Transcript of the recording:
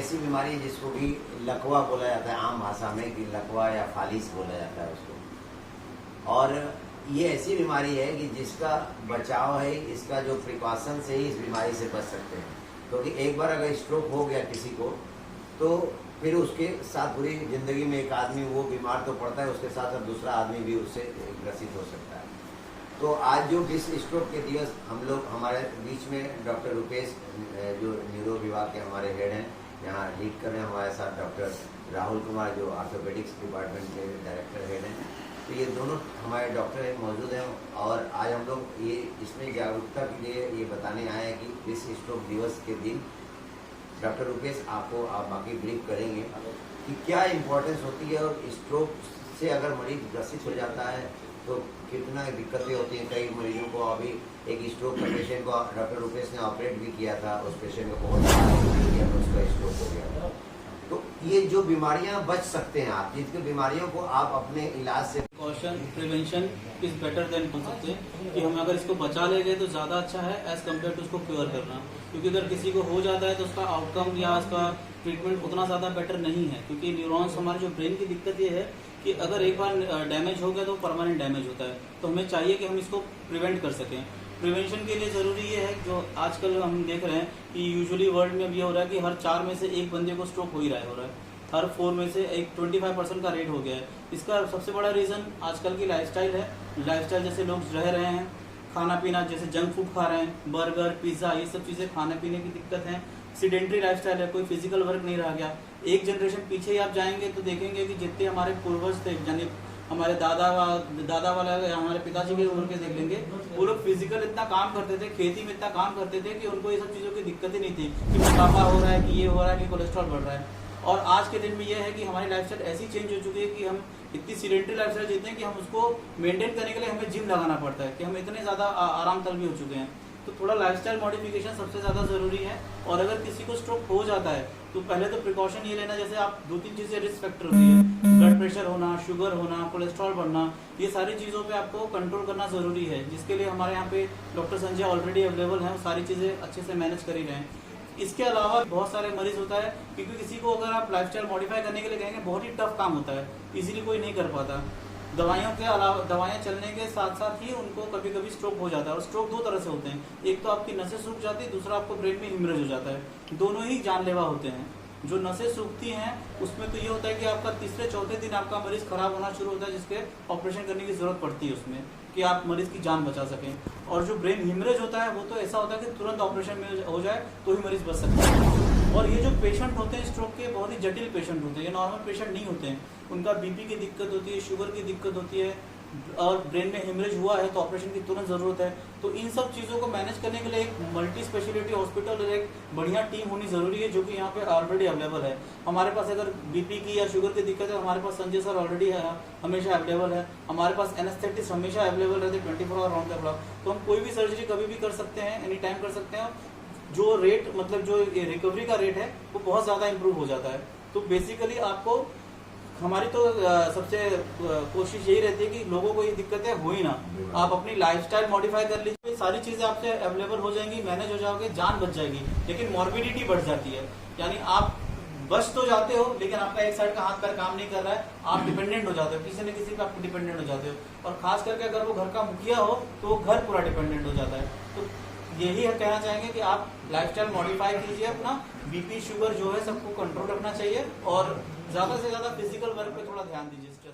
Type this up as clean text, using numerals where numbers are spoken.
ऐसी बीमारी है जिसको भी लकवा बोला जाता है आम भाषा में, कि लकवा या फालिस बोला जाता है उसको। और ये ऐसी बीमारी है कि जिसका बचाव है, इसका जो प्रिकॉशन से ही इस बीमारी से बच सकते हैं। क्योंकि एक बार अगर स्ट्रोक हो गया किसी को, तो फिर उसके साथ पूरी ज़िंदगी में एक आदमी वो बीमार तो पड़ता है, उसके साथ साथ दूसरा आदमी भी उससे ग्रसित हो सकता है। तो आज जो विश्व स्ट्रोक के दिवस हम लोग, हमारे बीच में डॉक्टर रुपेश जो न्यूरो विभाग के हमारे हेड हैं, यहाँ लीड कर रहे हैं हमारे साथ डॉक्टर राहुल कुमार जो ऑर्थोपेडिक्स डिपार्टमेंट के डायरेक्टर हेड हैं। तो ये दोनों हमारे डॉक्टर मौजूद हैं और आज हम लोग ये इसमें जागरूकता के लिए ये बताने आए हैं कि विश्व स्ट्रोक दिवस के दिन डॉक्टर रुपेश आपको आप बाकी ब्रीफ करेंगे कि क्या इम्पोर्टेंस होती है, और स्ट्रोक से अगर मरीज ग्रसित हो जाता है तो कितना दिक्कतें होती हैं। कई मरीजों को, अभी एक स्ट्रोक का पेशेंट को डॉक्टर रुपेश ने ऑपरेट भी किया था, उस पेशेंट को बहुत उसका स्ट्रोक हो गया। तो ये जो बीमारियां बच सकते हैं आप, जिनकी बीमारियों को आप अपने इलाज से प्रिवेंशन इज बेटर देन बोल सकते हैं कि हम अगर इसको बचा ले गए तो ज़्यादा अच्छा है एज कम्पेयर टू उसको क्योर करना। क्योंकि अगर किसी को हो जाता है तो उसका आउटकम या उसका ट्रीटमेंट उतना ज़्यादा बेटर नहीं है। क्योंकि न्यूरॉन्स, हमारे जो ब्रेन की दिक्कत ये है कि अगर एक बार डैमेज हो गया तो परमानेंट डैमेज होता है। तो हमें चाहिए कि हम इसको प्रिवेंट कर सकें। प्रिवेंशन के लिए ज़रूरी ये है, जो आजकल हम देख रहे हैं कि यूजुअली वर्ल्ड में भी हो रहा है कि हर 4 में से एक बंदे को स्ट्रोक हो ही रहा है, हर 4 में से एक 25% का रेट हो गया है। इसका सबसे बड़ा रीज़न आजकल की लाइफस्टाइल है। लाइफस्टाइल जैसे लोग रह रहे हैं, खाना पीना जैसे जंक फूड खा रहे हैं, बर्गर पिज़्ज़ा, ये सब चीज़ें खाने पीने की दिक्कत है। सीडेंट्री लाइफस्टाइल है, कोई फिजिकल वर्क नहीं रह गया। एक जनरेशन पीछे ही आप जाएंगे तो देखेंगे कि जितने हमारे पूर्वज थे, यानी हमारे दादा वाला या हमारे पिताजी के उम्र के देख लेंगे, वो लोग फिजिकल इतना काम करते थे, खेती में इतना काम करते थे कि उनको ये सब चीज़ों की दिक्कत ही नहीं थी कि मोटापा हो रहा है, कि ये हो रहा है, कि कोलेस्ट्रॉल बढ़ रहा है। और आज के दिन में ये है कि हमारी लाइफस्टाइल ऐसी चेंज हो चुकी है कि हम इतनी सीडेंट्री लाइफस्टाइल जीते हैं कि हम उसको मेंटेन करने के लिए हमें जिम लगाना पड़ता है, कि हम इतने ज़्यादा आराम तल भी हो चुके हैं। तो थोड़ा लाइफस्टाइल मॉडिफिकेशन सबसे ज़्यादा ज़रूरी है। और अगर किसी को स्ट्रोक हो जाता है तो पहले तो प्रिकॉशन ये लेना, जैसे आप 2-3 चीज़ें रिस्क फैक्टर होती है, ब्लड प्रेशर होना, शुगर होना, कोलेस्ट्रॉल बढ़ना, ये सारी चीज़ों पे आपको कंट्रोल करना ज़रूरी है, जिसके लिए हमारे यहाँ पे डॉक्टर संजय ऑलरेडी अवेलेबल हैं, वो सारी चीज़ें अच्छे से मैनेज कर ही रहे हैं। इसके अलावा बहुत सारे मरीज होता है, क्योंकि किसी को अगर आप लाइफस्टाइल मॉडिफाई करने के लिए कहेंगे बहुत ही टफ काम होता है, इजीली कोई नहीं कर पाता। दवाइयों के अलावा, दवाइयाँ चलने के साथ साथ ही उनको कभी कभी स्ट्रोक हो जाता है। और स्ट्रोक 2 तरह से होते हैं, एक तो आपकी नसें सूख जाती है, दूसरा आपको ब्रेन में हिमरेज हो जाता है। दोनों ही जानलेवा होते हैं। जो नसें सूखती हैं उसमें तो ये होता है कि आपका 3-4 दिन आपका मरीज खराब होना शुरू होता है, जिसके ऑपरेशन करने की जरूरत पड़ती है उसमें, कि आप मरीज की जान बचा सकें। और जो ब्रेन हिमरेज होता है वो तो ऐसा होता है कि तुरंत ऑपरेशन में हो जाए तो ही मरीज बच सकता है। और ये जो पेशेंट होते हैं स्ट्रोक के, बहुत ही जटिल पेशेंट होते हैं, ये नॉर्मल पेशेंट नहीं होते हैं। उनका बीपी की दिक्कत होती है, शुगर की दिक्कत होती है, और ब्रेन में हिमरेज हुआ है तो ऑपरेशन की तुरंत ज़रूरत है। तो इन सब चीज़ों को मैनेज करने के लिए एक मल्टी स्पेशलिटी हॉस्पिटल और एक बढ़िया टीम होनी ज़रूरी है, जो कि यहाँ पे ऑलरेडी अवेलेबल है। हमारे पास अगर बीपी की या शुगर की दिक्कत है, हमारे पास संजय सर ऑलरेडी है, हमेशा अवेलेबल है। हमारे पास एनेस्थेटिस्ट हमेशा अवेलेबल रहते, 24 आवर राउंड द क्लॉक। तो हम कोई भी सर्जरी कभी भी कर सकते हैं, एनी टाइम कर सकते हैं। जो रेट, मतलब जो रिकवरी का रेट है वो बहुत ज़्यादा इंप्रूव हो जाता है। तो बेसिकली आपको, हमारी तो सबसे कोशिश यही रहती है कि लोगों को ये दिक्कतें हो ही ना। आप अपनी लाइफस्टाइल मॉडिफाई कर लीजिए, सारी चीजें आपसे अवेलेबल हो जाएंगी, मैनेज हो जाओगे, जान बच जाएगी। लेकिन मॉर्बिडिटी बढ़ जाती है, यानी आप बच तो जाते हो लेकिन आपका एक साइड का हाथ पैर काम नहीं कर रहा है, आप डिपेंडेंट हो जाते हो, किसी न किसी पे आप डिपेंडेंट हो जाते हो। और खास करके अगर वो घर का मुखिया हो तो वो घर पूरा डिपेंडेंट हो जाता है। तो यही कहना चाहेंगे कि आप लाइफस्टाइल मॉडिफाई कीजिए, अपना बीपी शुगर जो है सबको कंट्रोल रखना चाहिए, और ज़्यादा से ज़्यादा फिजिकल वर्क पे थोड़ा ध्यान दीजिए। स्ट्रेस